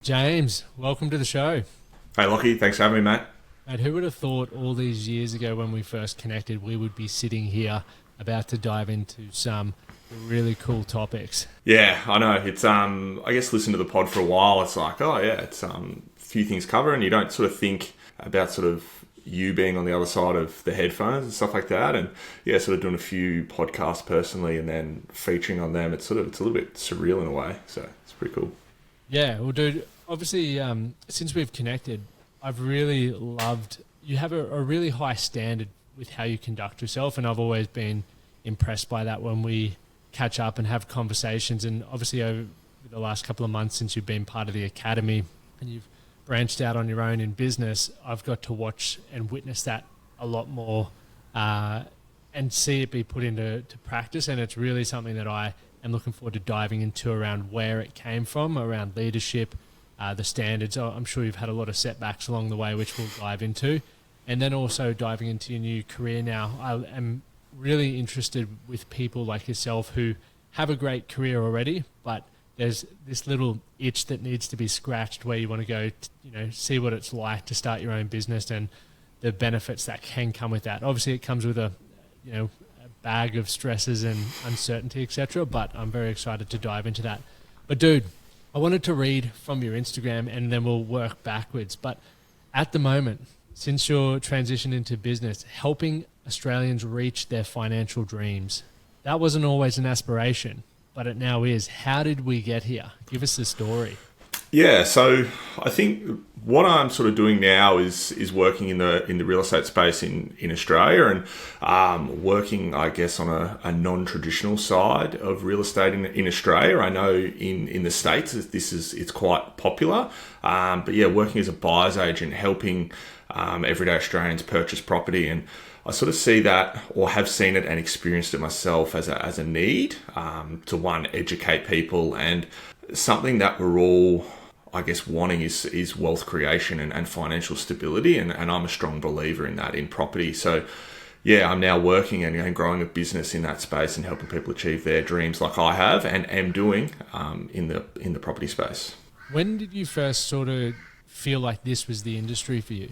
James, welcome to the show. Hey Lockie, thanks for having me, mate. Mate, who would have thought all these years ago when we first connected, we would be sitting here about to dive into some really cool topics? Yeah, I know. It's I guess listen to the pod for a while. It's like, oh yeah, it's a few things covered, and you don't sort of think about sort of you being on the other side of the headphones and stuff like that. And yeah, sort of doing a few podcasts personally, and then featuring on them. It's a little bit surreal in a way. So it's pretty cool. Yeah, well, dude, obviously, since we've connected, I've really loved you have a really high standard with how you conduct yourself, and I've always been impressed by that when we catch up and have conversations. And obviously, over the last couple of months since you've been part of the academy and you've branched out on your own in business, I've got to watch and witness that a lot more and see it be put into practice. And it's really something that I am looking forward to diving into around where it came from, around leadership, the standards. I'm sure you've had a lot of setbacks along the way, which we'll dive into. And then also diving into your new career now. I am really interested with people like yourself who have a great career already, but there's this little itch that needs to be scratched where you want to go, see what it's like to start your own business and the benefits that can come with that. Obviously, it comes with a bag of stresses and uncertainty, etc. But I'm very excited to dive into that. But dude, I wanted to read from your Instagram and then we'll work backwards. But at the moment, since your transition into business, helping Australians reach their financial dreams, that wasn't always an aspiration, but it now is. How did we get here? Give us the story. Yeah, so I think what I'm sort of doing now is working in the real estate space in Australia, and working, I guess, on a non-traditional side of real estate in Australia. I know in the States it's quite popular, but yeah, working as a buyer's agent, helping everyday Australians purchase property. And I sort of see that, or have seen it and experienced it myself as a need to, one, educate people, and something that we're all, I guess, wanting is wealth creation and financial stability. And I'm a strong believer in that in property. So yeah, I'm now working and growing a business in that space and helping people achieve their dreams like I have and am doing in the property space. When did you first sort of feel like this was the industry for you?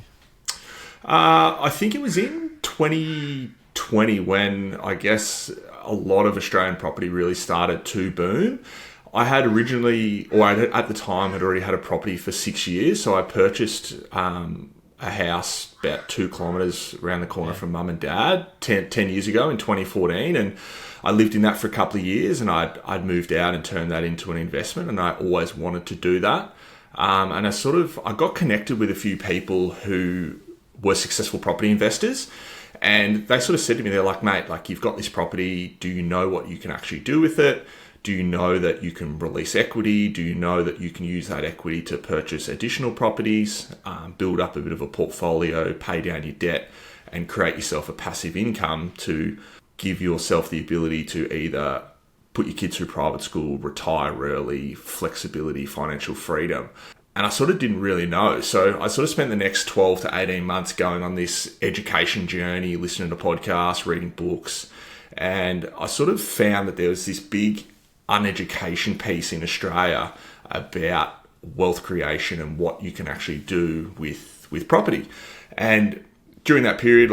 I think it was in 2020 when I guess a lot of Australian property really started to boom. I had originally, or at the time, had already had a property for 6 years. So I purchased a house about 2 kilometres around the corner from mum and dad 10 years ago in 2014. And I lived in that for a couple of years, and I'd moved out and turned that into an investment. And I always wanted to do that. And I got connected with a few people who were successful property investors. And they sort of said to me, they're like, mate, like, you've got this property. Do you know what you can actually do with it? Do you know that you can release equity? Do you know that you can use that equity to purchase additional properties, build up a bit of a portfolio, pay down your debt, and create yourself a passive income to give yourself the ability to either put your kids through private school, retire early, flexibility, financial freedom? And I sort of didn't really know. So I sort of spent the next 12 to 18 months going on this education journey, listening to podcasts, reading books. And I sort of found that there was this big uneducation piece in Australia about wealth creation and what you can actually do with property. And during that period,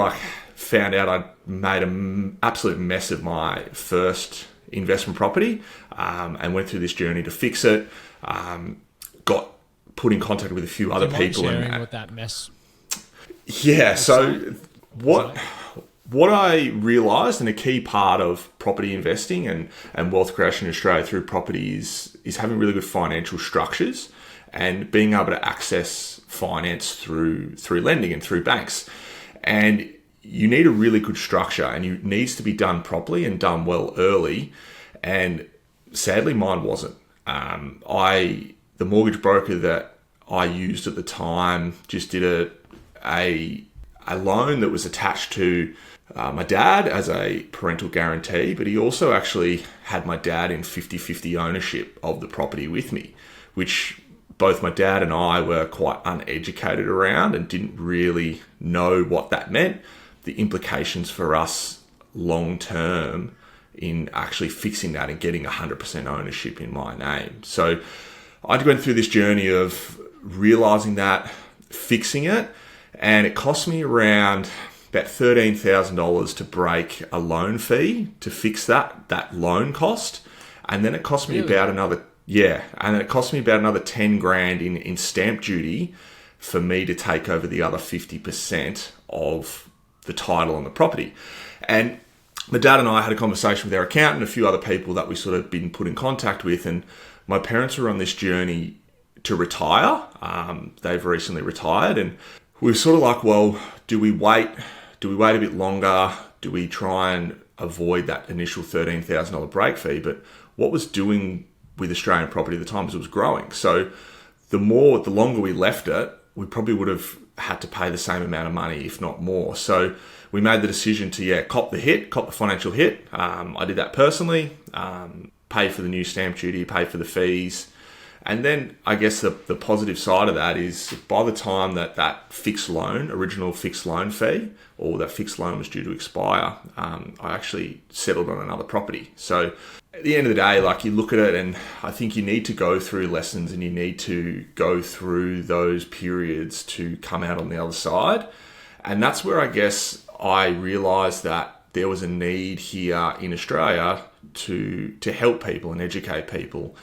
found out I'd made an absolute mess of my first investment property, and went through this journey to fix it. Got put in contact with a few other people. Sharing what that mess. Yeah. So what I realised, and a key part of property investing and wealth creation in Australia through property is having really good financial structures and being able to access finance through lending and through banks. And you need a really good structure, and it needs to be done properly and done well early. And sadly, mine wasn't. The mortgage broker that I used at the time just did a loan that was attached to my dad as a parental guarantee, but he also actually had my dad in 50-50 ownership of the property with me, which both my dad and I were quite uneducated around and didn't really know what that meant, the implications for us long term in actually fixing that and getting 100% ownership in my name. So I went through this journey of realizing that, fixing it, and it cost me around about $13,000 to break a loan fee to fix that loan cost. And then it cost me about another, and then it cost me about another 10 grand in stamp duty for me to take over the other 50% of the title on the property. And my dad and I had a conversation with our accountant and a few other people that we sort of been put in contact with, and my parents were on this journey to retire. They've recently retired, and we were sort of like, well, do we wait a bit longer? Do we try and avoid that initial $13,000 break fee? But what was doing with Australian property at the time is it was growing. So the longer we left it, we probably would have had to pay the same amount of money, if not more. So we made the decision to, cop the financial hit. I did that personally, pay for the new stamp duty, pay for the fees. And then I guess the positive side of that is by the time that original fixed loan fee, or that fixed loan was due to expire, I actually settled on another property. So at the end of the day, like, you look at it, and I think you need to go through lessons and you need to go through those periods to come out on the other side. And that's where I guess I realised that there was a need here in Australia to help people and educate people.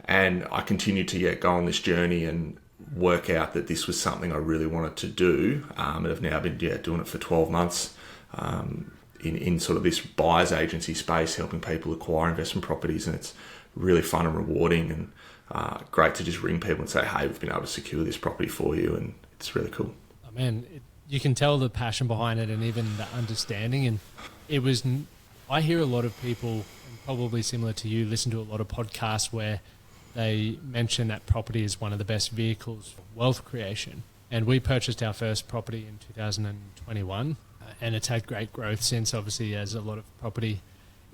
And I continued to go on this journey and work out that this was something I really wanted to do. And I've now been doing it for 12 months in sort of this buyer's agency space, helping people acquire investment properties. And it's really fun and rewarding, and great to just ring people and say, hey, we've been able to secure this property for you. And it's really cool. Oh, man, you can tell the passion behind it and even the understanding. And I hear a lot of people, and probably similar to you, listen to a lot of podcasts where they mention that property is one of the best vehicles for wealth creation. And we purchased our first property in 2021, and it's had great growth since, obviously, as a lot of property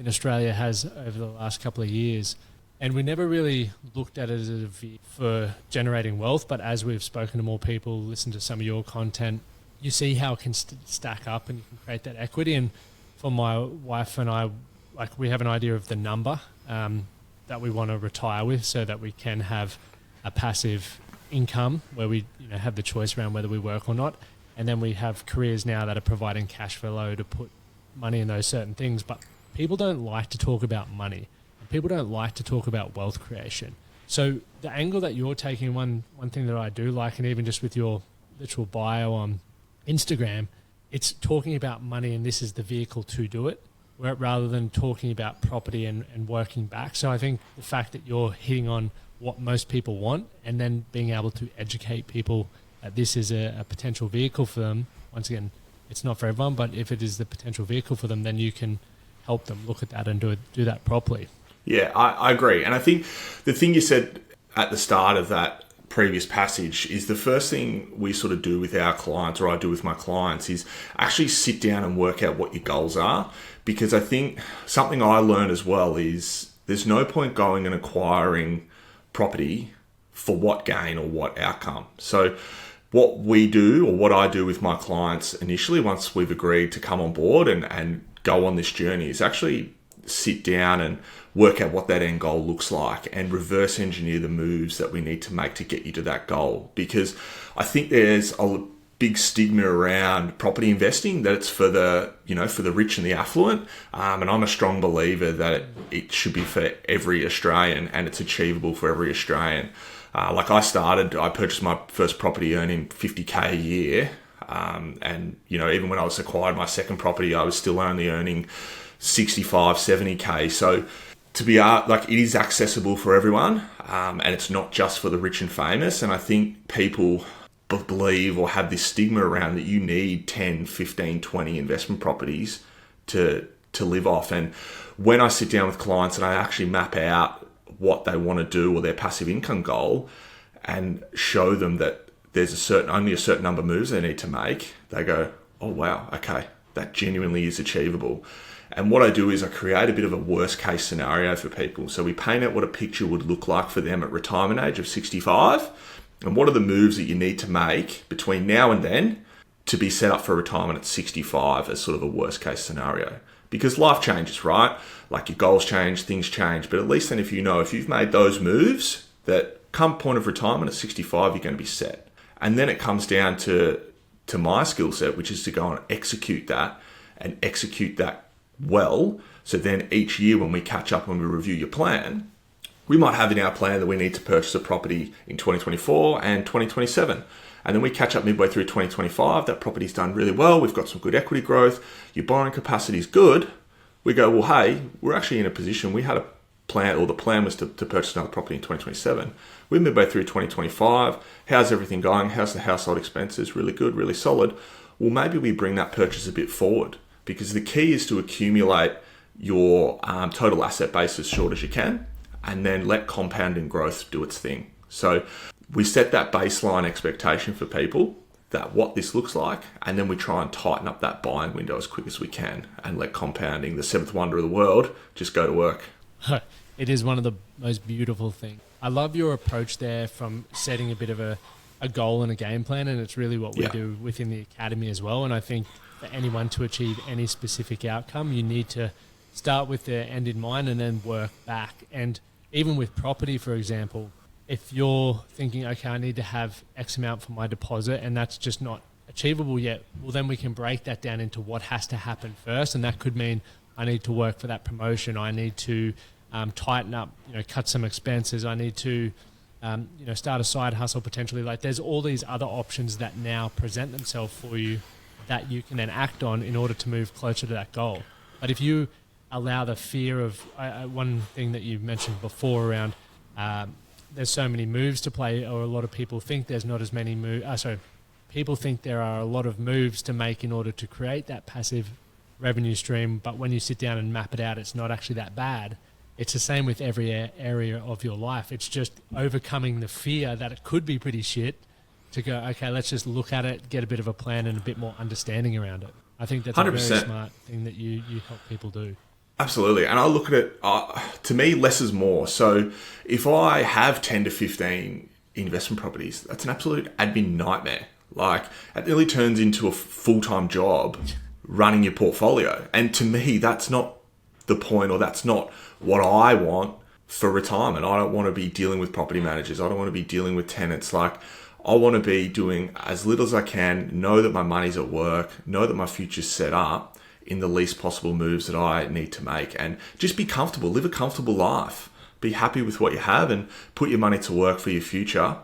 in Australia has over the last couple of years. And we never really looked at it as a vehicle for generating wealth, but as we've spoken to more people, listened to some of your content, you see how it can stack up and you can create that equity. And for my wife and I, like, we have an idea of the number that we want to retire with, so that we can have a passive income where we have the choice around whether we work or not. And then we have careers now that are providing cash flow to put money in those certain things. But people don't like to talk about money. People don't like to talk about wealth creation. So the angle that you're taking, one thing that I do like, and even just with your literal bio on Instagram, it's talking about money, and this is the vehicle to do it, rather than talking about property and working back. So I think the fact that you're hitting on what most people want, and then being able to educate people that this is a potential vehicle for them. Once again, it's not for everyone, but if it is the potential vehicle for them, then you can help them look at that and do that properly. Yeah, I agree. And I think the thing you said at the start of that previous passage is the first thing we sort of do with our clients, or I do with my clients, is actually sit down and work out what your goals are. Because I think something I learned as well is there's no point going and acquiring property for what gain or what outcome. So what we do, or what I do with my clients initially, once we've agreed to come on board and go on this journey, is actually sit down and work out what that end goal looks like and reverse engineer the moves that we need to make to get you to that goal. Because I think there's a big stigma around property investing, that it's for the rich and the affluent. And I'm a strong believer that it should be for every Australian, and it's achievable for every Australian. I purchased my first property earning $50K a year. And even when I was acquired my second property, I was still only earning 65, 70K. So to be it is accessible for everyone, and it's not just for the rich and famous. And I think people believe or have this stigma around that you need 10, 15, 20 investment properties to live off. And when I sit down with clients and I actually map out what they want to do, or their passive income goal, and show them that there's only a certain number of moves they need to make, they go, oh wow, okay, that genuinely is achievable. And what I do is I create a bit of a worst case scenario for people. So we paint out what a picture would look like for them at retirement age of 65. And what are the moves that you need to make between now and then to be set up for retirement at 65 as sort of a worst case scenario? Because life changes, right? Like, your goals change, things change. But at least then if you've made those moves, that come point of retirement at 65, you're going to be set. And then it comes down to my skill set, which is to go and execute that well. So then each year when we catch up, when we review your plan, we might have in our plan that we need to purchase a property in 2024 and 2027. And then we catch up midway through 2025, that property's done really well, we've got some good equity growth, your borrowing capacity is good. We go, well, hey, we're actually in a position, we had a plan, or the plan was to purchase another property in 2027. We're midway through 2025, how's everything going? How's the household expenses? Really good, really solid. Well, maybe we bring that purchase a bit forward, because the key is to accumulate your total asset base as short as you can, and then let compounding growth do its thing. So we set that baseline expectation for people, that what this looks like, and then we try and tighten up that buying window as quick as we can and let compounding, the seventh wonder of the world, just go to work. It is one of the most beautiful things. I love your approach there from setting a bit of a goal and a game plan, and it's really what we do within the academy as well. And I think for anyone to achieve any specific outcome, you need to start with the end in mind and then work back. And even with property, for example, if you're thinking, okay, I need to have X amount for my deposit and that's just not achievable yet, well, then we can break that down into what has to happen first. And that could mean I need to work for that promotion. I need to tighten up, cut some expenses. I need to, start a side hustle potentially. Like, there's all these other options that now present themselves for you that you can then act on in order to move closer to that goal. But if you allow the fear of, one thing that you mentioned before around, there's so many moves to play, or a lot of people think there's not as many moves. People think there are a lot of moves to make in order to create that passive revenue stream. But when you sit down and map it out, it's not actually that bad. It's the same with every area of your life. It's just overcoming the fear that it could be pretty shit to go, okay, let's just look at it, get a bit of a plan and a bit more understanding around it. I think that's 100%. A very smart thing that you help people do. Absolutely. And I look at it, to me, less is more. So if I have 10 to 15 investment properties, that's an absolute admin nightmare. Like, it nearly turns into a full-time job running your portfolio. And to me, that's not the point, or that's not what I want for retirement. I don't want to be dealing with property managers. I don't want to be dealing with tenants. Like, I want to be doing as little as I can, know that my money's at work, know that my future's set up in the least possible moves that I need to make, and just be comfortable, live a comfortable life, be happy with what you have, and put your money to work for your future,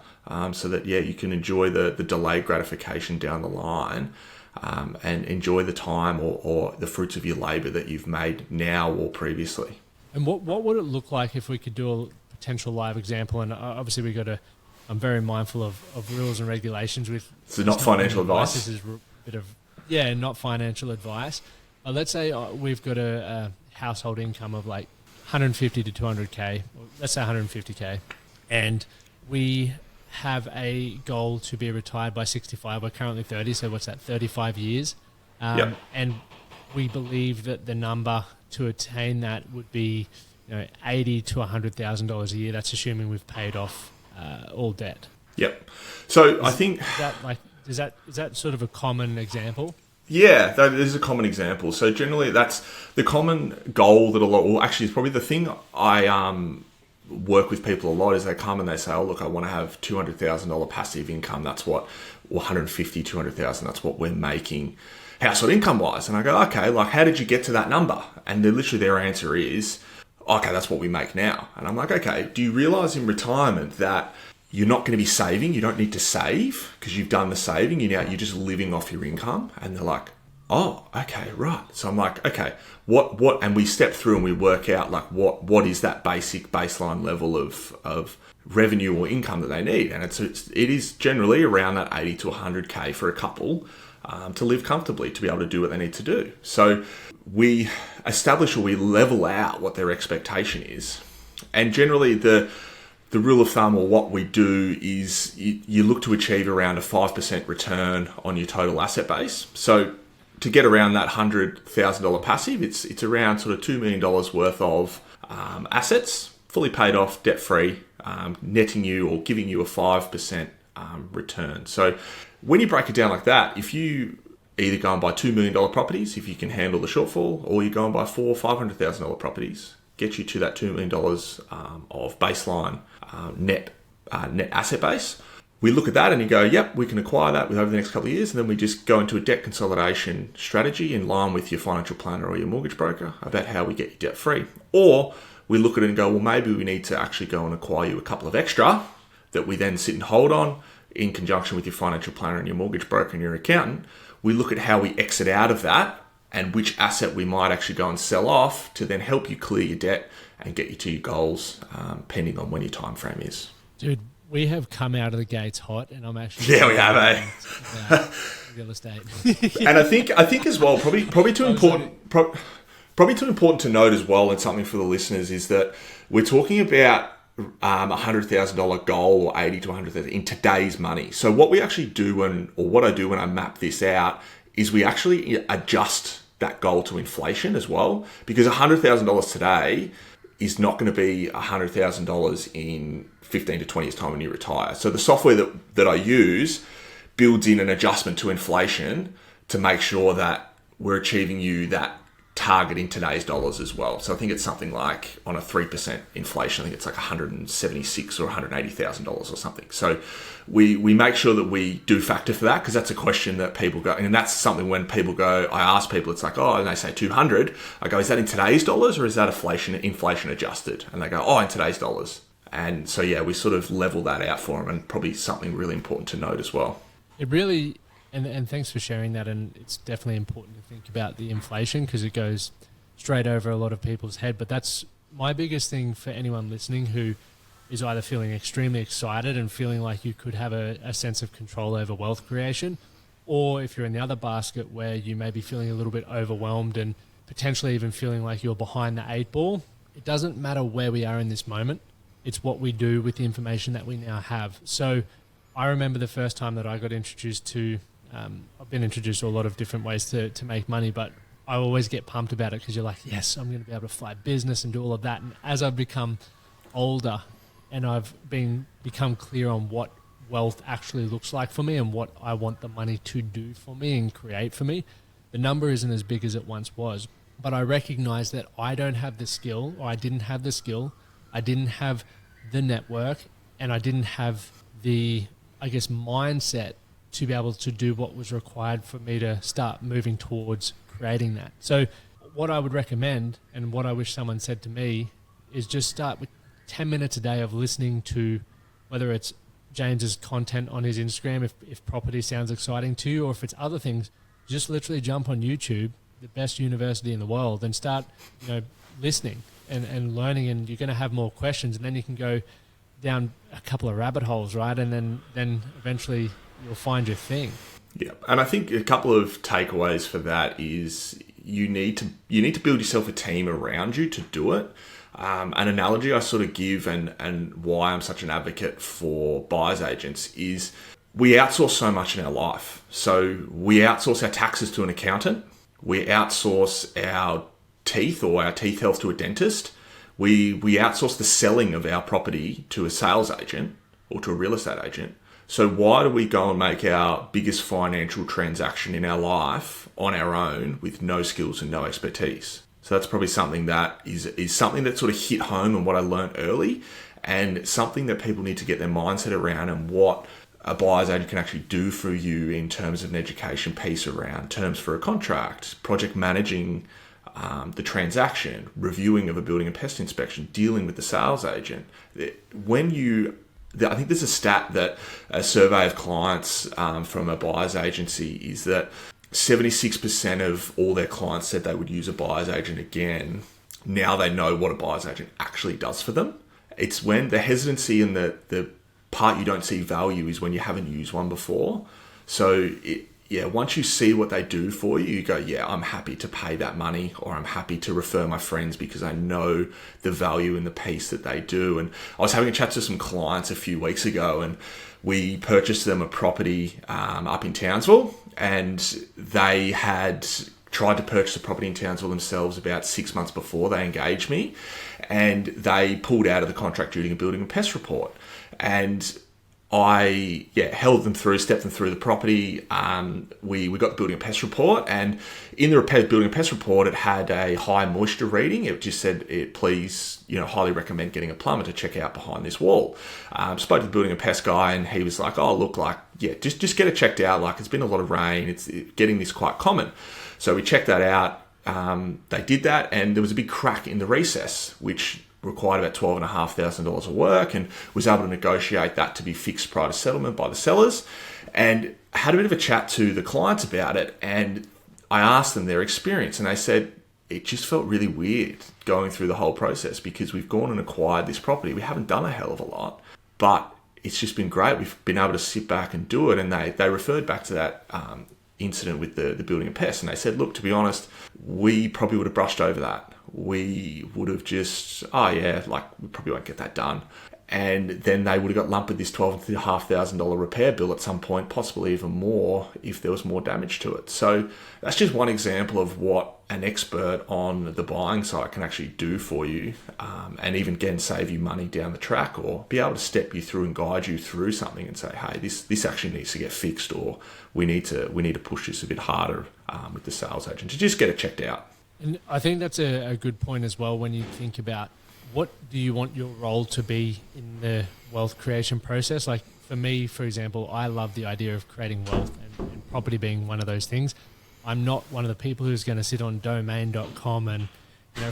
so that, you can enjoy the delayed gratification down the line, and enjoy the time or the fruits of your labor that you've made now or previously. And what would it look like if we could do a potential live example? And obviously I'm very mindful of rules and regulations with... So not financial advice? This is a bit of... Yeah, not financial advice. Let's say we've got a household income of like 150 to 200K, or let's say 150K, and we have a goal to be retired by 65. We're currently 30, so what's that, 35 years? Yep. And we believe that the number to attain that would be $80,000 to $100,000 a year. That's assuming we've paid off all debt. Yep. So I think... Is that sort of a common example? Yeah, that is a common example. So generally, that's the common goal that actually, it's probably the thing I work with people a lot, is they come and they say, oh, look, I want to have $200,000 passive income. That's what, or 150, 200,000, that's what we're making household income wise. And I go, okay, like, how did you get to that number? And literally their answer is, okay, that's what we make now. And I'm like, okay, do you realize in retirement that you're not going to be saving? You don't need to save because you've done the saving. You're just living off your income. And they're like, oh, okay, right. So I'm like, okay, what? And we step through and we work out like what is that baseline level of revenue or income that they need. And it is generally around that 80 to 100K for a couple to live comfortably, to be able to do what they need to do. So we establish, or we level out what their expectation is. And generally the rule of thumb, or what we do, is you look to achieve around a 5% return on your total asset base. So to get around that $100,000 passive, it's around sort of $2 million worth of assets, fully paid off, debt-free, netting you or giving you a 5% return. So when you break it down like that, if you either go and buy $2 million properties, if you can handle the shortfall, or you go and buy $400,000 or $500,000 properties, get you to that $2 million of baseline net net asset base. We look at that and you go, yep, we can acquire that over the next couple of years. And then we just go into a debt consolidation strategy in line with your financial planner or your mortgage broker about how we get you debt free. Or we look at it and go, well, maybe we need to actually go and acquire you a couple of extra that we then sit and hold on in conjunction with your financial planner and your mortgage broker and your accountant. We look at how we exit out of that and which asset we might actually go and sell off to then help you clear your debt and get you to your goals, pending on when your time frame is. Dude, we have come out of the gates hot, and I'm actually we have, eh? Real estate. And I think as well, probably too important to note as well, and something for the listeners is that we're talking about $100,000 goal or 80 to 100,000 in today's money. So what we actually do what I do when I map this out is we actually adjust that goal to inflation as well, because $100,000 today is not going to be $100,000 in 15 to 20 years time when you retire. So the software that I use builds in an adjustment to inflation to make sure that we're achieving you that target in today's dollars as well. So I think it's something like on a 3% inflation, I think it's like $176,000 or $180,000 or something. So we make sure that we do factor for that, because that's a question that people go, and that's something when people go, I ask people, it's like, oh, and they say 200. I go, is that in today's dollars or is that inflation adjusted? And they go, oh, in today's dollars. And so, yeah, we sort of level that out for them, and probably something really important to note as well. It really, and thanks for sharing that, and it's definitely important to think about the inflation because it goes straight over a lot of people's head. But that's my biggest thing for anyone listening who is either feeling extremely excited and feeling like you could have a sense of control over wealth creation, or if you're in the other basket where you may be feeling a little bit overwhelmed and potentially even feeling like you're behind the 8 ball. It doesn't matter where we are in this moment. It's what we do with the information that we now have. So I remember the first time that I got introduced to, I've been introduced to a lot of different ways to make money, but I always get pumped about it because you're like, yes, I'm going to be able to fly business and do all of that. And as I've become older and I've become clear on what wealth actually looks like for me and what I want the money to do for me and create for me, the number isn't as big as it once was. But I recognize that I don't have the skill, or I didn't have the skill, I didn't have the network, and I didn't have the, I guess, mindset to be able to do what was required for me to start moving towards creating that. So what I would recommend, and what I wish someone said to me, is just start with 10 minutes a day of listening to, whether it's James's content on his Instagram, if property sounds exciting to you, or if it's other things, just literally jump on YouTube, the best university in the world, and start, listening and learning, and you're going to have more questions, and then you can go down a couple of rabbit holes, right? And then eventually you'll find your thing. Yeah, and I think a couple of takeaways for that is you need to build yourself a team around you to do it. An analogy I sort of give and why I'm such an advocate for buyer's agents is we outsource so much in our life. So we outsource our taxes to an accountant. We outsource our teeth or our teeth health to a dentist. We outsource the selling of our property to a sales agent or to a real estate agent. So why do we go and make our biggest financial transaction in our life on our own with no skills and no expertise? So that's probably something that is something that sort of hit home and what I learned early, and something that people need to get their mindset around, and what a buyer's agent can actually do for you in terms of an education piece around terms for a contract, project managing the transaction, reviewing of a building and pest inspection, dealing with the sales agent. I think there's a stat that a survey of clients from a buyer's agency is that 76% of all their clients said they would use a buyer's agent again. Now they know what a buyer's agent actually does for them. It's when the hesitancy and the part you don't see value is when you haven't used one before. So once you see what they do for you, you go, yeah, I'm happy to pay that money, or I'm happy to refer my friends because I know the value in the piece that they do. And I was having a chat to some clients a few weeks ago, and we purchased them a property up in Townsville, and they had tried to purchase a property in Townsville themselves about 6 months before they engaged me, and they pulled out of the contract due to a building and pest report. And I held them through, stepped them through the property. We got the building and pest report, and in the building and pest report, it had a high moisture reading. It just said, please, highly recommend getting a plumber to check out behind this wall. Spoke to the building and pest guy, and he was like, oh, look, just get it checked out. Like, it's been a lot of rain. It's getting this quite common. So we checked that out. They did that, and there was a big crack in the recess, which required about $12,500 of work, and was able to negotiate that to be fixed prior to settlement by the sellers. And had a bit of a chat to the clients about it, and I asked them their experience, and they said it just felt really weird going through the whole process, because we've gone and acquired this property. We haven't done a hell of a lot, but it's just been great. We've been able to sit back and do it. And they referred back to that incident with the building and pests, and they said, look, to be honest, we probably would have brushed over that. We would have just, we probably won't get that done. And then they would have got lumped with this $12,500 repair bill at some point, possibly even more if there was more damage to it. So that's just one example of what an expert on the buying side can actually do for you, and even again save you money down the track, or be able to step you through and guide you through something and say, hey, this actually needs to get fixed, or we need to push this a bit harder with the sales agent to just get it checked out. And I think that's a good point as well when you think about what do you want your role to be in the wealth creation process. Like for me, for example, I love the idea of creating wealth and property being one of those things. I'm not one of the people who's going to sit on domain.com and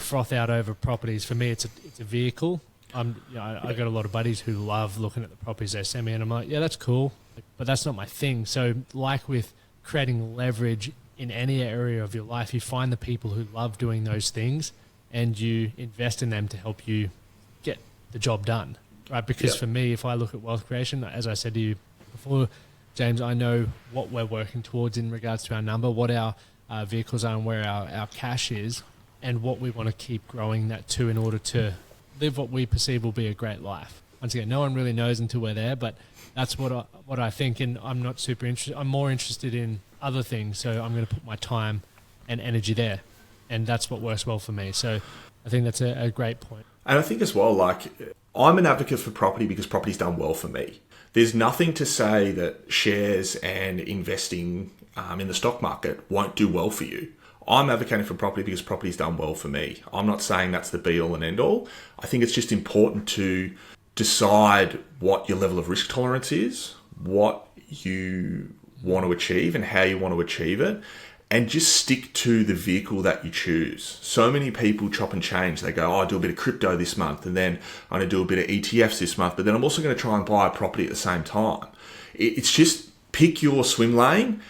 froth out over properties. For me, it's a vehicle. I got a lot of buddies who love looking at the properties they send me, and I'm like, yeah, that's cool, but that's not my thing. So like with creating leverage in any area of your life, you find the people who love doing those things and you invest in them to help you get the job done, right? Because for me, if I look at wealth creation, as I said to you before, James, I know what we're working towards in regards to our number, what our vehicles are and where our cash is, and what we want to keep growing that to in order to live what we perceive will be a great life. Once again, no one really knows until we're there, but that's what I think, and I'm not super interested. I'm more interested in other things, so I'm going to put my time and energy there, and that's what works well for me. So I think that's a great point. And I think as well, I'm an advocate for property because property's done well for me. There's nothing to say that shares and investing in the stock market won't do well for you. I'm advocating for property because property's done well for me. I'm not saying that's the be-all and end-all. I think it's just important to decide what your level of risk tolerance is, what you want to achieve and how you want to achieve it, and just stick to the vehicle that you choose. So many people chop and change. They go, I'll do a bit of crypto this month, and then I'm going to do a bit of ETFs this month, but then I'm also going to try and buy a property at the same time. It's just pick your swim lane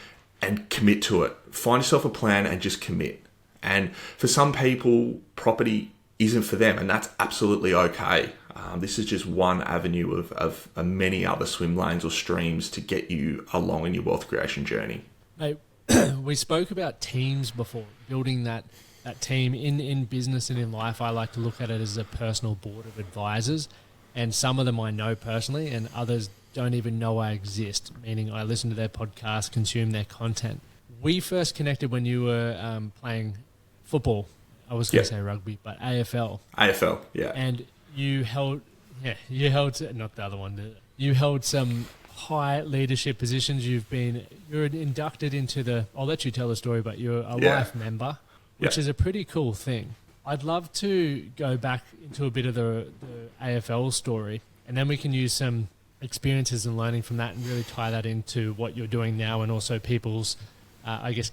and commit to it. Find yourself a plan and just commit. And for some people, property isn't for them, and that's absolutely okay. This is just one avenue of many other swim lanes or streams to get you along in your wealth creation journey. Mate, we spoke about teams before, building that team in business and in life. I like to look at it as a personal board of advisors, and some of them I know personally and others don't even know I exist, meaning I listen to their podcast, consume their content. We first connected when you were playing football. I was going to say rugby, but AFL. AFL, yeah. And you held not the other one. You held some high leadership positions. You're inducted into I'll let you tell the story, but you're a life member, which is a pretty cool thing. I'd love to go back into a bit of the AFL story, and then we can use some experiences and learning from that and really tie that into what you're doing now, and also people's,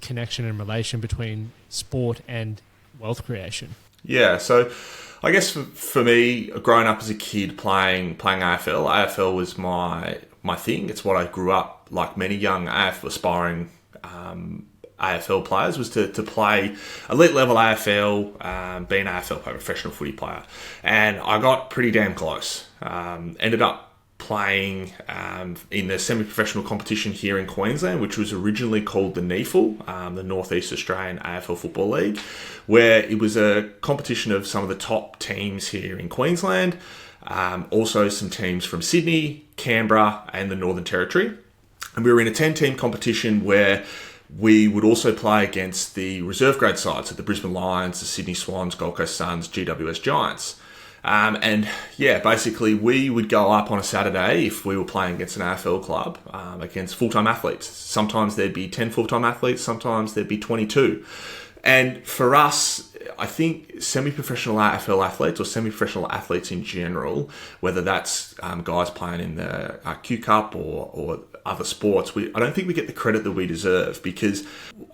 connection and relation between sport and wealth creation. Yeah, so I guess for me, growing up as a kid playing AFL was my thing. It's what I grew up, like many young aspiring AFL players, was to play elite level AFL, be an AFL player, professional footy player. And I got pretty damn close. Ended up playing in the semi-professional competition here in Queensland, which was originally called the NEFL, the North East Australian AFL Football League, where it was a competition of some of the top teams here in Queensland, also some teams from Sydney, Canberra and the Northern Territory. And we were in a 10-team competition where we would also play against the reserve grade sides, so the Brisbane Lions, the Sydney Swans, Gold Coast Suns, GWS Giants. And yeah, basically we would go up on a Saturday if we were playing against an AFL club, against full-time athletes. Sometimes there'd be 10 full-time athletes, sometimes there'd be 22. And for us, I think semi-professional AFL athletes or semi-professional athletes in general, whether that's guys playing in the Q Cup or other sports, I don't think we get the credit that we deserve, because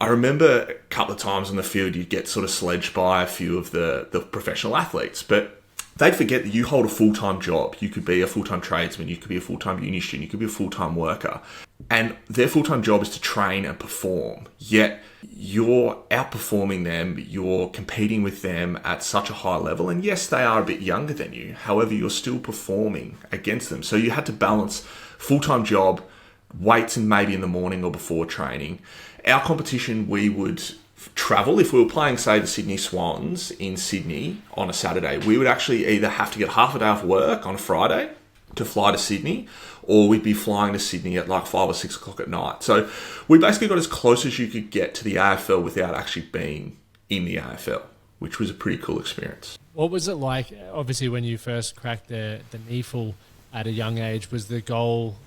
I remember a couple of times on the field you'd get sort of sledged by a few of the professional athletes, but they'd forget that you hold a full-time job. You could be a full-time tradesman, you could be a full-time uni student, you could be a full-time worker. And their full-time job is to train and perform. Yet you're outperforming them, you're competing with them at such a high level. And yes, they are a bit younger than you. However, you're still performing against them. So you had to balance full-time job, weights in maybe in the morning or before training. Our competition, we would travel. If we were playing, say, the Sydney Swans in Sydney on a Saturday, we would actually either have to get half a day off work on a Friday to fly to Sydney, or we'd be flying to Sydney at like 5 or 6 o'clock at night. So we basically got as close as you could get to the AFL without actually being in the AFL, which was a pretty cool experience. What was it like, obviously, when you first cracked the NEFL at a young age? Was the goal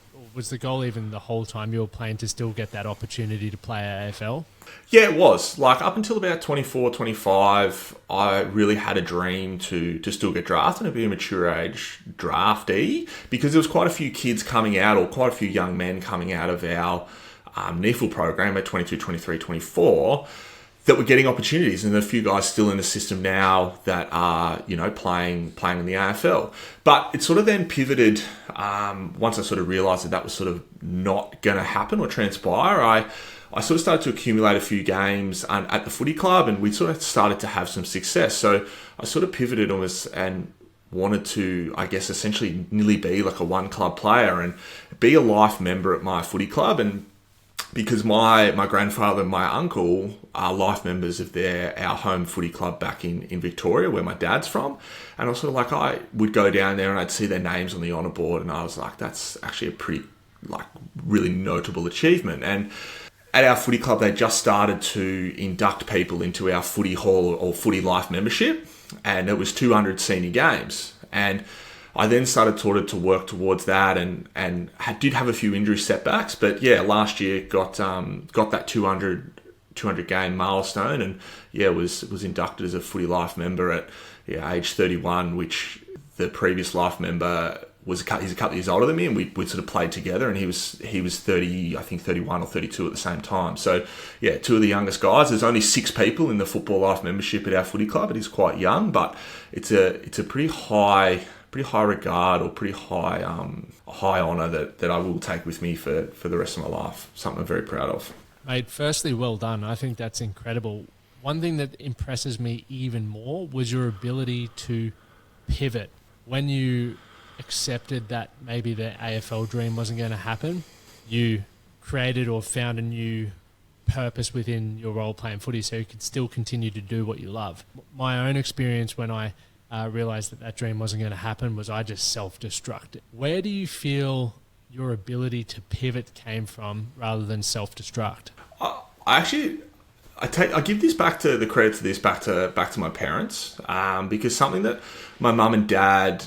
even the whole time you were playing to still get that opportunity to play AFL? Yeah, it was. Like, up until about 24, 25, I really had a dream to still get drafted and be a mature age draftee, because there was quite a few kids coming out, or quite a few young men coming out of our NEFL program at 22, 23, 24, that were getting opportunities, and there are a few guys still in the system now that are, playing in the AFL. But it sort of then pivoted once I sort of realised that was sort of not going to happen or transpire. I sort of started to accumulate a few games at the footy club, and we sort of started to have some success. So I sort of pivoted and wanted to, I guess, essentially nearly be like a one club player and be a life member at my footy club. And because my grandfather and my uncle are life members of our home footy club back in Victoria, where my dad's from. And I was sort of like, I would go down there and I'd see their names on the honour board, and I was like, that's actually a pretty, really notable achievement. And at our footy club, they just started to induct people into our footy hall or footy life membership, and it was 200 senior games. And I then started to work towards that, and did have a few injury setbacks, but yeah, last year got that 200 game milestone, and yeah, was inducted as a footy life member at age 31, which the previous life member he's a couple of years older than me, and we sort of played together, and he was 30, I think 31 or 32 at the same time. So yeah, two of the youngest guys. There's only 6 people in the football life membership at our footy club. It is quite young, but it's a pretty high regard, or pretty high honour that I will take with me for the rest of my life. Something I'm very proud of. Mate, firstly, well done. I think that's incredible. One thing that impresses me even more was your ability to pivot. When you accepted that maybe the AFL dream wasn't going to happen, you created or found a new purpose within your role playing footy so you could still continue to do what you love. My own experience when I realised that dream wasn't going to happen was I just self-destructed. Where do you feel your ability to pivot came from rather than self-destruct? I give this back to my parents, because something that my mum and dad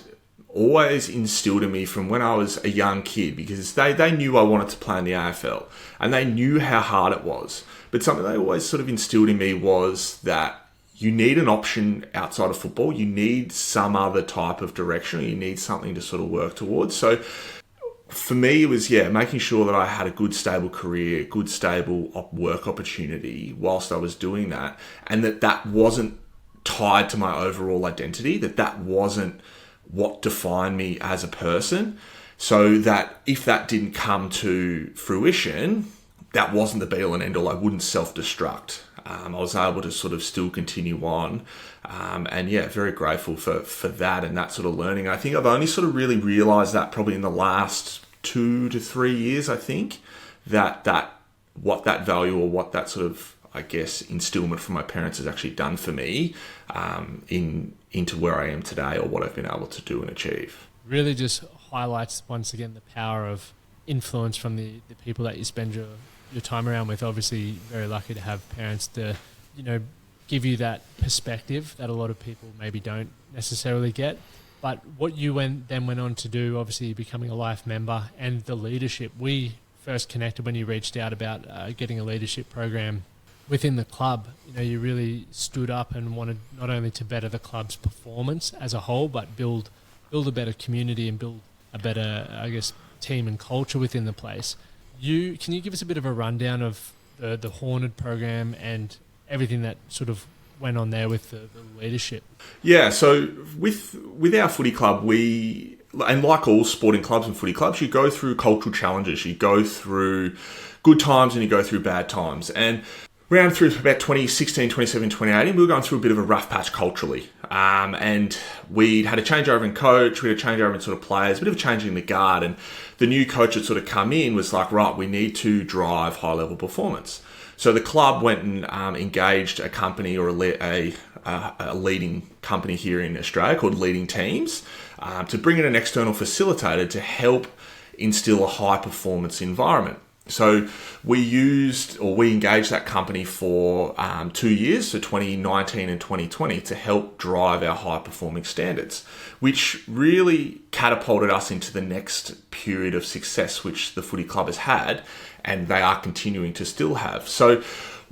always instilled in me from when I was a young kid, because they knew I wanted to play in the AFL and they knew how hard it was. But something they always sort of instilled in me was that you need an option outside of football. You need some other type of direction. You need something to sort of work towards. So for me, it was, making sure that I had a good, stable career, good, stable work opportunity whilst I was doing that, and that wasn't tied to my overall identity, that wasn't what defined me as a person, so that if that didn't come to fruition, that wasn't the be all and end all. I wouldn't self-destruct. I was able to sort of still continue on, and very grateful for that and that sort of learning. I think I've only sort of really realised that probably in the last 2 to 3 years, I think, that what that value, or what that sort of, I guess, instillment from my parents has actually done for me into where I am today, or what I've been able to do and achieve. Really just highlights once again the power of influence from the people that you spend your time around with. Obviously very lucky to have parents to, give you that perspective that a lot of people maybe don't necessarily get. But what you then went on to do, obviously becoming a life member and the leadership, we first connected when you reached out about getting a leadership program within the club. You know, you really stood up and wanted not only to better the club's performance as a whole, but build a better community and build a better, I guess, team and culture within the place. Can you give us a bit of a rundown of the Horned program and everything that sort of went on there with the leadership? Yeah, so with our footy club, and like all sporting clubs and footy clubs, you go through cultural challenges. You go through good times and you go through bad times. And around through about 2016, 2017, 2018, we were going through a bit of a rough patch culturally. And we'd had a changeover in coach, we had a changeover in sort of players, a bit of a change in the guard. And the new coach that sort of come in was like, right, we need to drive high-level performance. So the club went and engaged a company or a leading company here in Australia called Leading Teams to bring in an external facilitator to help instill a high-performance environment. So we engaged that company for 2 years, so 2019 and 2020, to help drive our high-performing standards, which really catapulted us into the next period of success, which the footy club has had, and they are continuing to still have. So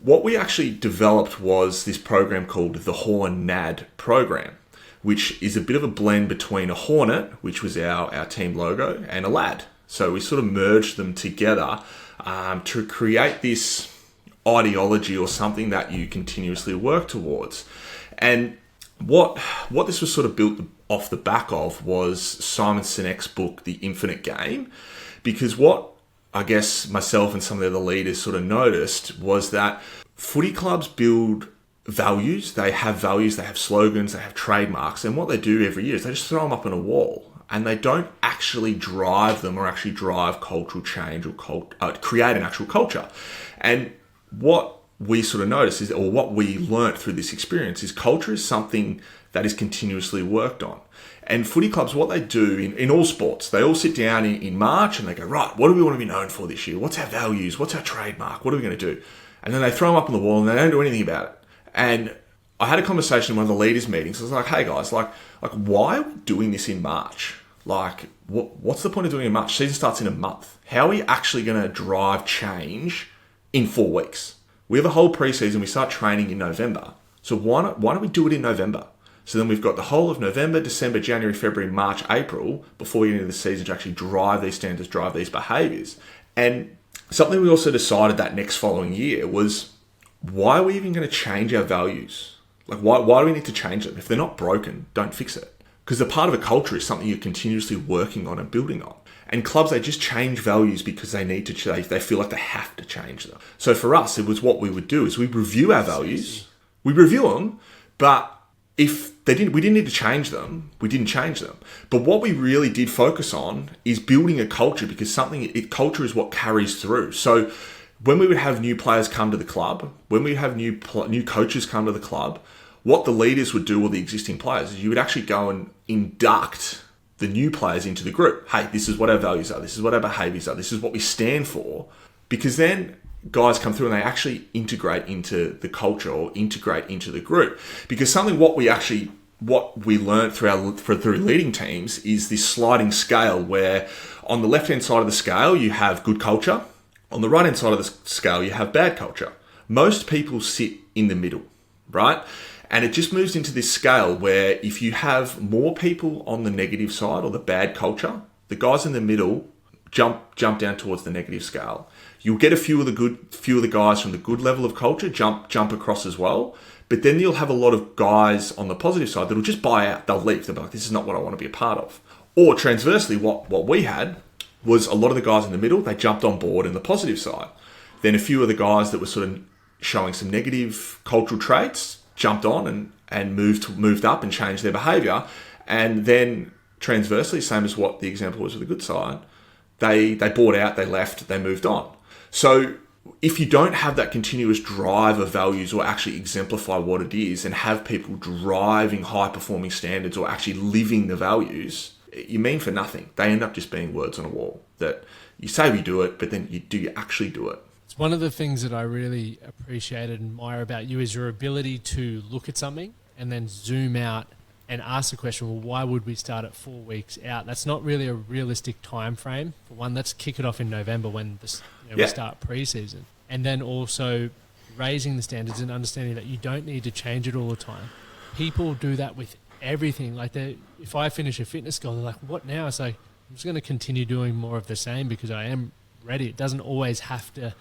what we actually developed was this program called the Horned program, which is a bit of a blend between a hornet, which was our team logo, and a lad. So we sort of merged them together to create this ideology or something that you continuously work towards. And what this was sort of built off the back of was Simon Sinek's book, The Infinite Game, because what I guess myself and some of the other leaders sort of noticed was that footy clubs build values, they have slogans, they have trademarks, and what they do every year is they just throw them up on a wall. And they don't actually drive them or actually drive cultural change or create an actual culture. And what we sort of noticed is, or what we learnt through this experience, is culture is something that is continuously worked on. And footy clubs, what they do in all sports, they all sit down in March and they go, right, what do we want to be known for this year? What's our values? What's our trademark? What are we going to do? And then they throw them up on the wall and they don't do anything about it. And I had a conversation in one of the leaders' meetings. I was like, hey guys, like why are we doing this in March? Like, what's the point of doing it in March? Season starts in a month. How are we actually going to drive change in 4 weeks? We have a whole preseason. We start training in November. So why don't we do it in November? So then we've got the whole of November, December, January, February, March, April before we get into the season to actually drive these standards, drive these behaviours. And something we also decided that next following year was, why are we even going to change our values? Like, why do we need to change them? If they're not broken, don't fix it. Because a part of a culture is something you're continuously working on and building on. And clubs, they just change values because they need to change. They feel like they have to change them. So for us, it was what we would do is we review our values. We review them, but if we didn't need to change them, we didn't change them. But what we really did focus on is building a culture, because culture is what carries through. So when we would have new players come to the club, when we have new coaches come to the club, what the leaders would do, or the existing players, is you would actually go and induct the new players into the group. Hey, this is what our values are. This is what our behaviours are. This is what we stand for. Because then guys come through and they actually integrate into the culture or integrate into the group. Because something what we learned through leading teams is this sliding scale, where on the left-hand side of the scale, you have good culture. On the right-hand side of the scale, you have bad culture. Most people sit in the middle, right? And it just moves into this scale where if you have more people on the negative side or the bad culture, the guys in the middle jump down towards the negative scale. You'll get a few of the guys from the good level of culture jump across as well. But then you'll have a lot of guys on the positive side that'll just buy out. They'll leave. They'll be like, this is not what I want to be a part of. Or transversely, what we had was a lot of the guys in the middle, they jumped on board in the positive side. Then a few of the guys that were sort of showing some negative cultural traits jumped on and moved up and changed their behaviour. And then transversely, same as what the example was with the good side, they bought out, they left, they moved on. So if you don't have that continuous drive of values or actually exemplify what it is and have people driving high performing standards or actually living the values, you mean for nothing. They end up just being words on a wall that you say we do it, but then you actually do it? It's one of the things that I really appreciate and admire about you is your ability to look at something and then zoom out and ask the question, well, why would we start at 4 weeks out? That's not really a realistic time frame. For one, let's kick it off in November when we start pre-season. And then also raising the standards and understanding that you don't need to change it all the time. People do that with everything. Like, if I finish a fitness goal, they're like, what now? It's like, I'm just going to continue doing more of the same because I am ready. It doesn't always have to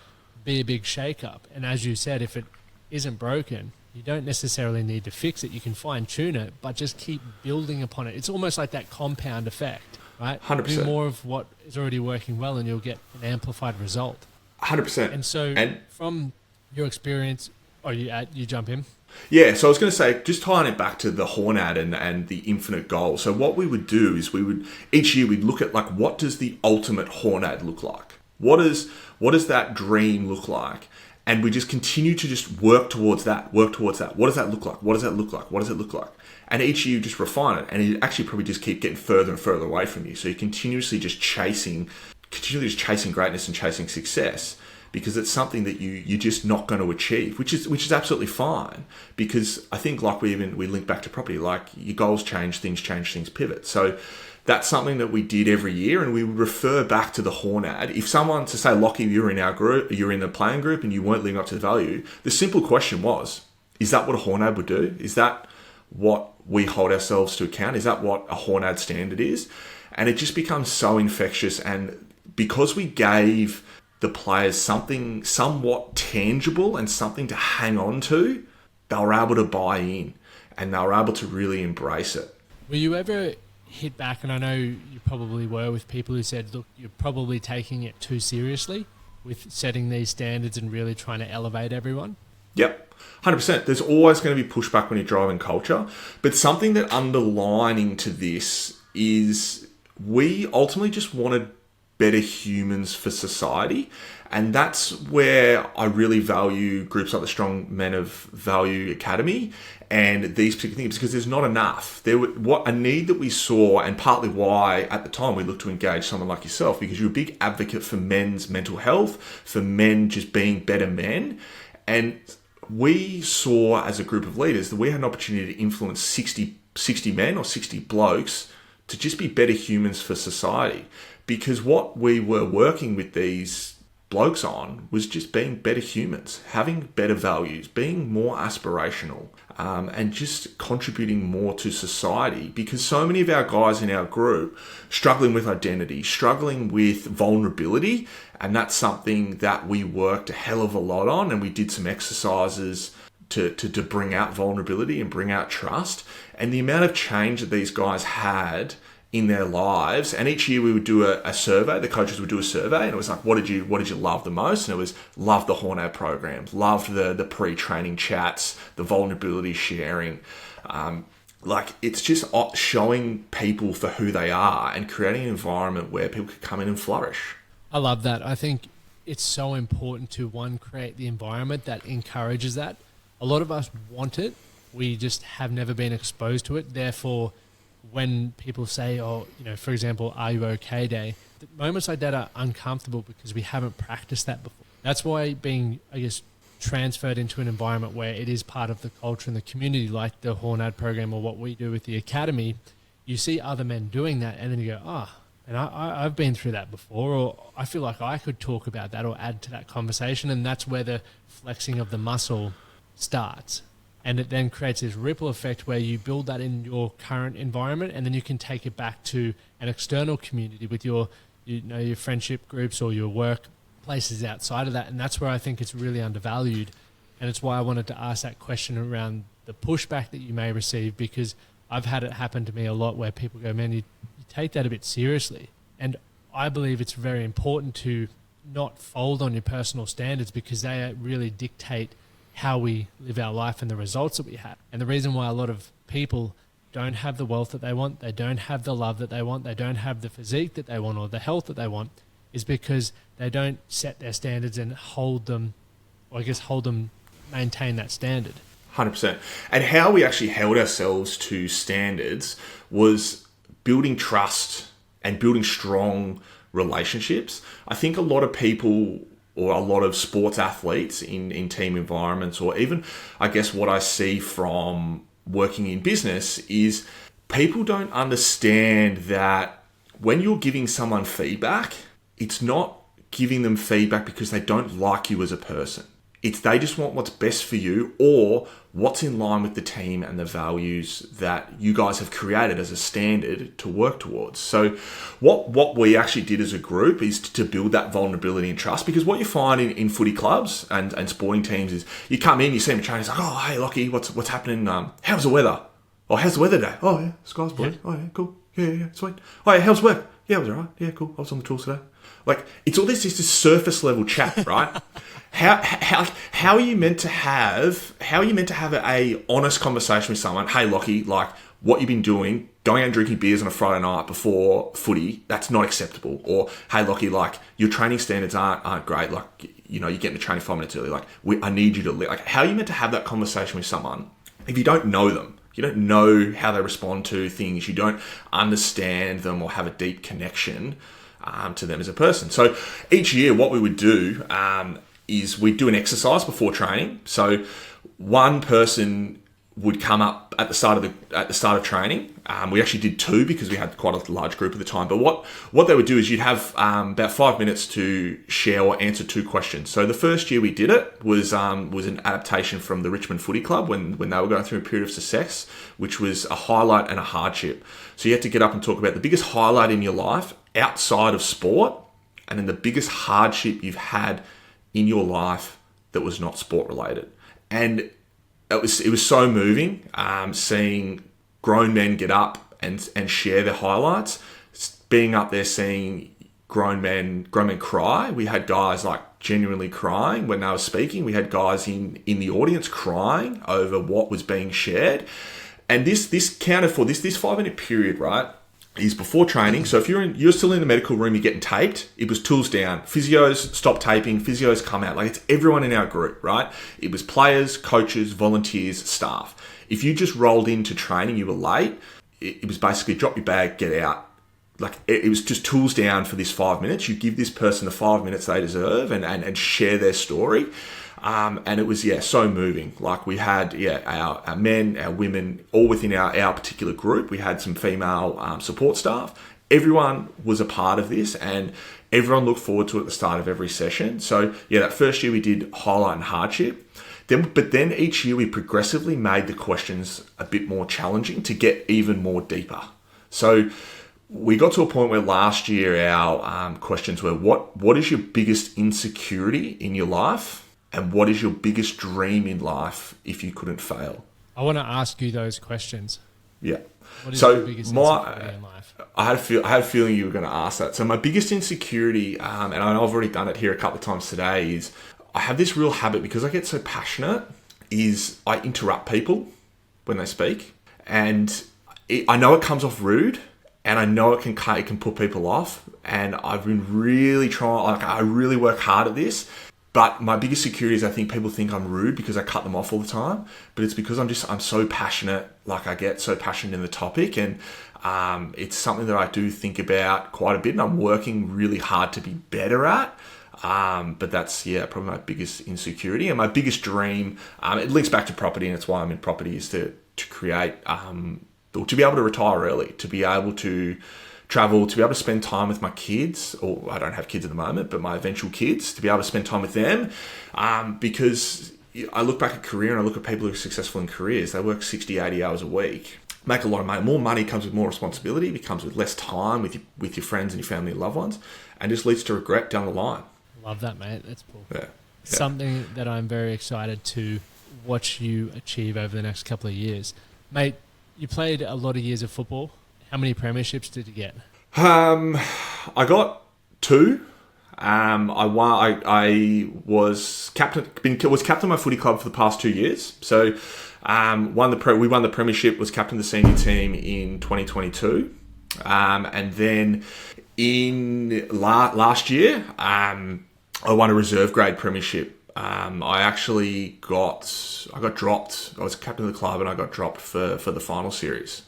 be a big shake-up. And as you said, if it isn't broken, you don't necessarily need to fix it. You can fine-tune it, but just keep building upon it. It's almost like that compound effect, right? 100%. Do more of what is already working well and you'll get an amplified result. 100%. And so from your experience, you jump in? Yeah, so I was going to say, just tying it back to the Hornad and the infinite goal. So what we would do is each year we'd look at, like, what does the ultimate Hornad look like? What does that dream look like? And we just continue to just work towards that. What does that look like? What does that look like? What does it look like? And each year you just refine it, and it actually probably just keep getting further and further away from you. So you're continuously just chasing greatness and chasing success, because it's something that you're just not going to achieve, which is absolutely fine. Because I think, like we link back to property, like, your goals change, things pivot. So that's something that we did every year, and we would refer back to the Hornad. If someone, to say, Lockie, you're in our group, you're in the playing group, and you weren't living up to the value, the simple question was, is that what a Hornad would do? Is that what we hold ourselves to account? Is that what a Hornad standard is? And it just becomes so infectious. And because we gave the players something somewhat tangible and something to hang on to, they were able to buy in, and they were able to really embrace it. Were you ever hit back, and I know you probably were, with people who said, look, you're probably taking it too seriously with setting these standards and really trying to elevate everyone? Yep, 100%. There's always going to be pushback when you're driving culture, but something that underlining to this is we ultimately just wanted better humans for society. And that's where I really value groups like the Strong Men of Value Academy and these particular things, because there's not enough. A need that we saw, and partly why at the time we looked to engage someone like yourself, because you're a big advocate for men's mental health, for men just being better men. And we saw as a group of leaders that we had an opportunity to influence 60 men or 60 blokes to just be better humans for society. Because what we were working with these blokes on was just being better humans, having better values, being more aspirational, and just contributing more to society. Because so many of our guys in our group struggling with identity, struggling with vulnerability, and that's something that we worked a hell of a lot on, and we did some exercises to bring out vulnerability and bring out trust. And the amount of change that these guys had in their lives, and each year we would do a survey. The coaches would do a survey, and it was like, what did you love the most? And it was, love the Hornad program, loved the pre-training chats, the vulnerability sharing. Like, it's just showing people for who they are and creating an environment where people can come in and flourish. I love that. I think it's so important to, one, create the environment that encourages that. A lot of us want it. We just have never been exposed to it. Therefore, when people say, for example, are you okay day, moments like that are uncomfortable because we haven't practiced that before. That's why being, transferred into an environment where it is part of the culture and the community, like the Hornad program or what we do with the academy, you see other men doing that, and then you go, and I've been through that before, or I feel like I could talk about that or add to that conversation. And that's where the flexing of the muscle starts. And it then creates this ripple effect where you build that in your current environment, and then you can take it back to an external community with your friendship groups or your work places outside of that. And that's where I think it's really undervalued. And it's why I wanted to ask that question around the pushback that you may receive, because I've had it happen to me a lot where people go, man, you take that a bit seriously. And I believe it's very important to not fold on your personal standards, because they really dictate how we live our life and the results that we have. And the reason why a lot of people don't have the wealth that they want, they don't have the love that they want, they don't have the physique that they want or the health that they want, is because they don't set their standards and maintain that standard. 100%. And how we actually held ourselves to standards was building trust and building strong relationships. I think a lot of people, or a lot of sports athletes in team environments, or even, I guess, what I see from working in business is people don't understand that when you're giving someone feedback, it's not giving them feedback because they don't like you as a person. It's they just want what's best for you or what's in line with the team and the values that you guys have created as a standard to work towards. So what we actually did as a group is to build that vulnerability and trust, because what you find in footy clubs and sporting teams is you come in, you see them training, it's like, oh, hey, Lockie, what's happening? How's the weather? Oh, how's the weather today? Oh, yeah, sky's blue. Yeah. Oh, yeah, cool. Yeah, sweet. Oh, yeah, how's work? Yeah, it was all right. Yeah, cool. I was on the tools today. Like, it's all this surface level chat, right? How are you meant to have a honest conversation with someone? Hey, Lockie, like, what you've been doing, going out and drinking beers on a Friday night before footy, that's not acceptable. Or, hey, Lockie, like, your training standards aren't great. Like, you know, you're getting to training 5 minutes early. Like, I need you to like, how are you meant to have that conversation with someone if you don't know them? You don't know how they respond to things. You don't understand them or have a deep connection to them as a person. So each year, what we would do is we'd do an exercise before training. So one person would come up at the start of training. We actually did 2 because we had quite a large group at the time. But what they would do is you'd have about 5 minutes to share or answer 2 questions. So the first year we did it was an adaptation from the Richmond Footy Club when they were going through a period of success, which was a highlight and a hardship. So you had to get up and talk about the biggest highlight in your life outside of sport, and then the biggest hardship you've had in your life that was not sport related. And it was so moving seeing grown men get up and share their highlights, being up there seeing grown men cry. We had guys like genuinely crying when they were speaking. We had guys in the audience crying over what was being shared. And this counted for this 5-minute period, right, is before training. So if you're still in the medical room, you're getting taped. It was tools down. Physios stop taping. Physios come out. Like, it's everyone in our group, right? It was players, coaches, volunteers, staff. If you just rolled into training, you were late. It was basically drop your bag, get out. Like, it was just tools down for this 5 minutes. You give this person the 5 minutes they deserve and share their story. And it was, so moving. Like, we had, our men, our women, all within our particular group. We had some female support staff. Everyone was a part of this, and everyone looked forward to it at the start of every session. So, that first year we did highlight and hardship. But then each year we progressively made the questions a bit more challenging to get even more deeper. So we got to a point where last year our questions were, what is your biggest insecurity in your life? And what is your biggest dream in life if you couldn't fail? I want to ask you those questions. Yeah. What is your biggest insecurity in life? I had a feeling you were going to ask that. So my biggest insecurity, and I've already done it here a couple of times today, is I have this real habit, because I get so passionate, is I interrupt people when they speak. And I know it comes off rude, and I know it can put people off. And I've been really trying, I really work hard at this. But my biggest security is I think people think I'm rude because I cut them off all the time. But it's because I'm so passionate, like I get so passionate in the topic. And it's something that I do think about quite a bit, and I'm working really hard to be better at. But that's, probably my biggest insecurity. And my biggest dream, it links back to property, and it's why I'm in property, is to create, or to be able to retire early, to be able to travel, to be able to spend time with my kids, or I don't have kids at the moment, but my eventual kids, to be able to spend time with them. Because I look back at career and I look at people who are successful in careers, they work 60, 80 hours a week, make a lot of money. More money comes with more responsibility, it comes with less time with your friends and your family and loved ones, and just leads to regret down the line. Love that, mate. That's cool. Yeah. Something that I'm very excited to watch you achieve over the next couple of years. Mate, you played a lot of years of football. How many premierships did you get? I got 2. I was captain of my footy club for the past 2 years. So we won the premiership, was captain of the senior team in 2022. And then in last year, I won a reserve grade premiership. I got dropped. I was captain of the club and I got dropped for the final series,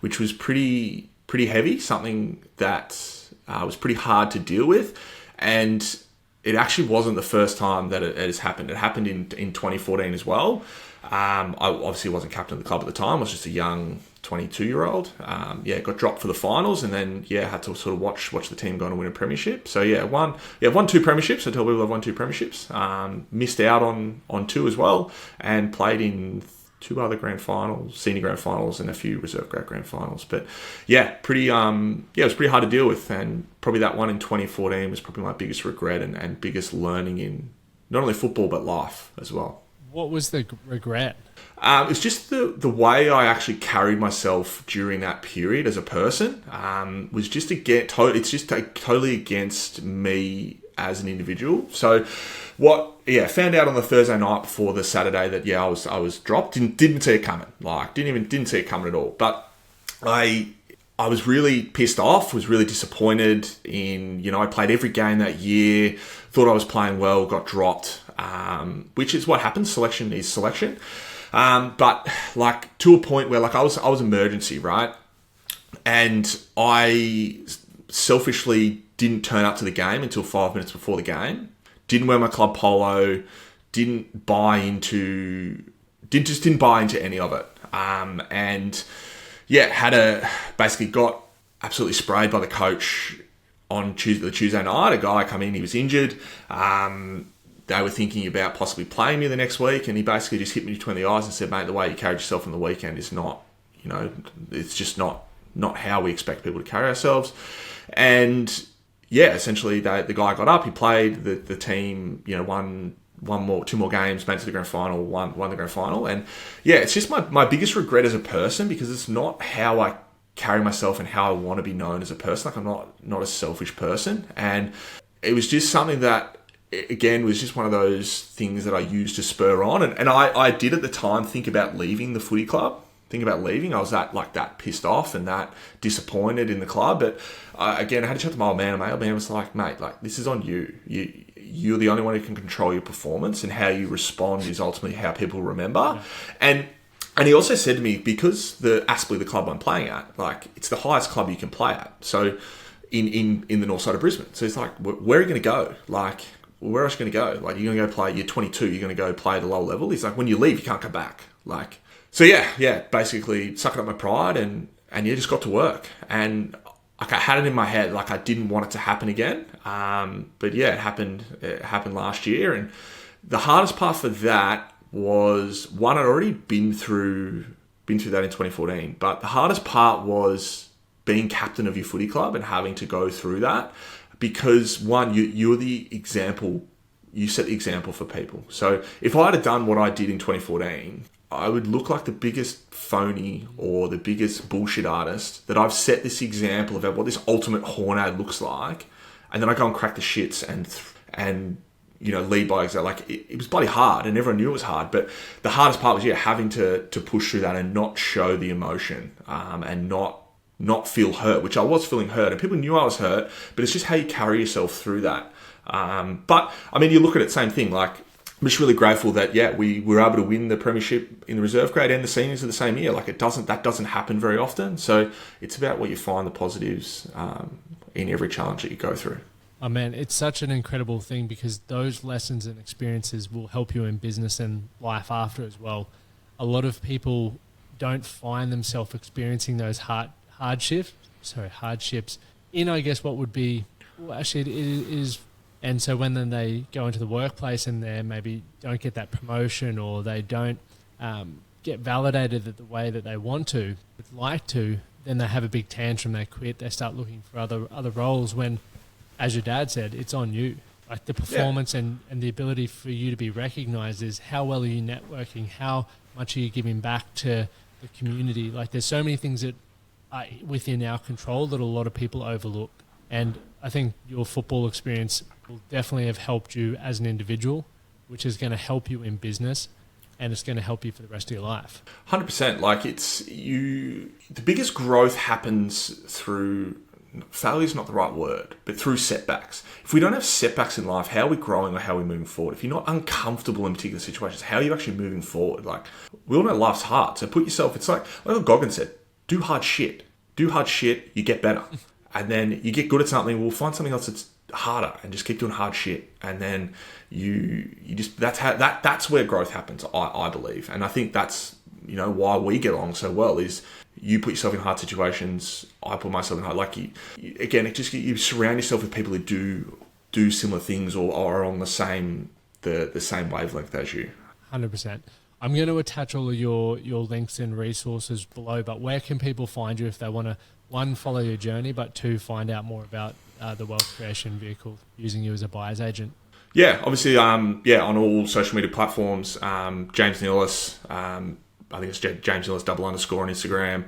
which was pretty heavy, something that was pretty hard to deal with. And it actually wasn't the first time that it has happened. It happened in 2014 as well. I obviously wasn't captain of the club at the time. I was just a young 22-year-old. Got dropped for the finals, and then had to sort of watch the team go on and win a premiership. So won 2 premierships. I tell people I've won 2 premierships. Missed out on 2 as well, and played in 2 other grand finals, senior grand finals, and a few reserve grade grand finals. But it was pretty hard to deal with, and probably that one in 2014 was probably my biggest regret and biggest learning in not only football but life as well. What was the regret? It's just the way I actually carried myself during that period as a person was just totally against me as an individual. So found out on the Thursday night before the Saturday that I was dropped. Didn't see it coming. Didn't see it coming at all. But I was really pissed off, was really disappointed in, I played every game that year, thought I was playing well, got dropped, which is what happens. Selection is selection. But to a point where I was emergency, right? And I selfishly didn't turn up to the game until 5 minutes before the game. Didn't wear my club polo, didn't buy into any of it. Basically got absolutely sprayed by the coach on the Tuesday night. A guy come in, he was injured. They were thinking about possibly playing me the next week, and he basically just hit me between the eyes and said, "Mate, the way you carried yourself on the weekend is not, it's just not how we expect people to carry ourselves." And essentially the guy got up, he played, the team, won 2 more games, made it to the grand final, won the grand final. And it's just my biggest regret as a person, because it's not how I carry myself and how I want to be known as a person. I'm not a selfish person. And it was just something that, again, was just one of those things that I used to spur on. And I did at the time think about leaving the footy club. I was that pissed off and that disappointed in the club. But again, I had to chat to my old man, and my old man was like, "Mate, this is on you. You're the only one who can control your performance, and how you respond is ultimately how people remember." Yeah. And he also said to me, because the Aspley, the club I'm playing at, it's the highest club you can play at. So in the north side of Brisbane. So he's like, "Where are you going to go? Where else are you going to go? You're going to go play, you're 22, you're going to go play at a low level." He's like, "When you leave, you can't come back." So basically sucked up my pride and just got to work. And I had it in my head, I didn't want it to happen again. But it happened last year. And the hardest part for that was, one, I'd already been through that in 2014. But the hardest part was being captain of your footy club and having to go through that. Because one, you're the example, you set the example for people. So if I had done what I did in 2014, I would look like the biggest phony or the biggest bullshit artist, that I've set this example about what this ultimate hornad looks like. And then I go and crack the shits and lead by example. It was bloody hard, and everyone knew it was hard. But the hardest part was, having to push through that and not show the emotion, and not feel hurt, which I was feeling hurt, and people knew I was hurt, but it's just how you carry yourself through that. But you look at it, same thing. I'm just really grateful that we were able to win the premiership in the reserve grade and the seniors of the same year. That doesn't happen very often. So it's about what you find the positives in every challenge that you go through. Oh man, it's such an incredible thing, because those lessons and experiences will help you in business and life after as well. A lot of people don't find themselves experiencing those hardships in, I guess, what would be, well, actually it is. And so when then they go into the workplace and they maybe don't get that promotion, or they don't get validated the way that they want to, would like to, then they have a big tantrum, they quit, they start looking for other roles, when, as your dad said, it's on you. The performance and the ability for you to be recognised is, how well are you networking, how much are you giving back to the community. There's so many things that are within our control that a lot of people overlook. And I think your football experience will definitely have helped you as an individual, which is going to help you in business, and it's going to help you for the rest of your life. 100%. The biggest growth happens through, failure is not the right word, but through setbacks. If we don't have setbacks in life, how are we growing, or how are we moving forward? If you're not uncomfortable in particular situations, how are you actually moving forward? We all know life's hard. So put yourself, it's like what Goggins said, do hard shit. Do hard shit, you get better. And then you get good at something, we'll find something else that's harder and just keep doing hard shit, and then you just that's where growth happens. I believe, and I think that's why we get along so well is you put yourself in hard situations. I put myself in hard. Like again, you surround yourself with people who do similar things or are on the same wavelength as you. 100%. I'm going to attach all of your links and resources below, but where can people find you if they want to, one, follow your journey, but two, find out more about the wealth creation vehicle using you as a buyer's agent? Yeah, obviously, on all social media platforms, James Nelis, I think it's James Nelis _ on Instagram,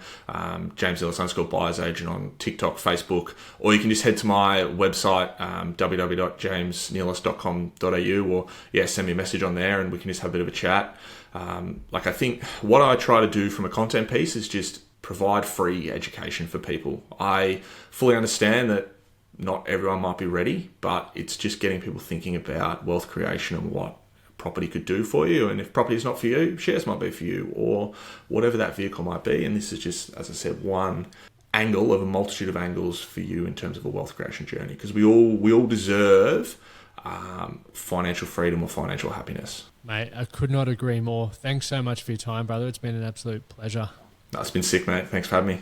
James Nelis _ buyer's agent on TikTok, Facebook, or you can just head to my website, www.jamesnelis.com.au, or send me a message on there and we can just have a bit of a chat. I think what I try to do from a content piece is just provide free education for people. I fully understand that not everyone might be ready, but it's just getting people thinking about wealth creation and what property could do for you. And if property is not for you, shares might be for you, or whatever that vehicle might be. And this is just, as I said, one angle of a multitude of angles for you in terms of a wealth creation journey, because we all deserve financial freedom or financial happiness. Mate, I could not agree more. Thanks so much for your time, brother. It's been an absolute pleasure. That's been sick, mate. Thanks for having me.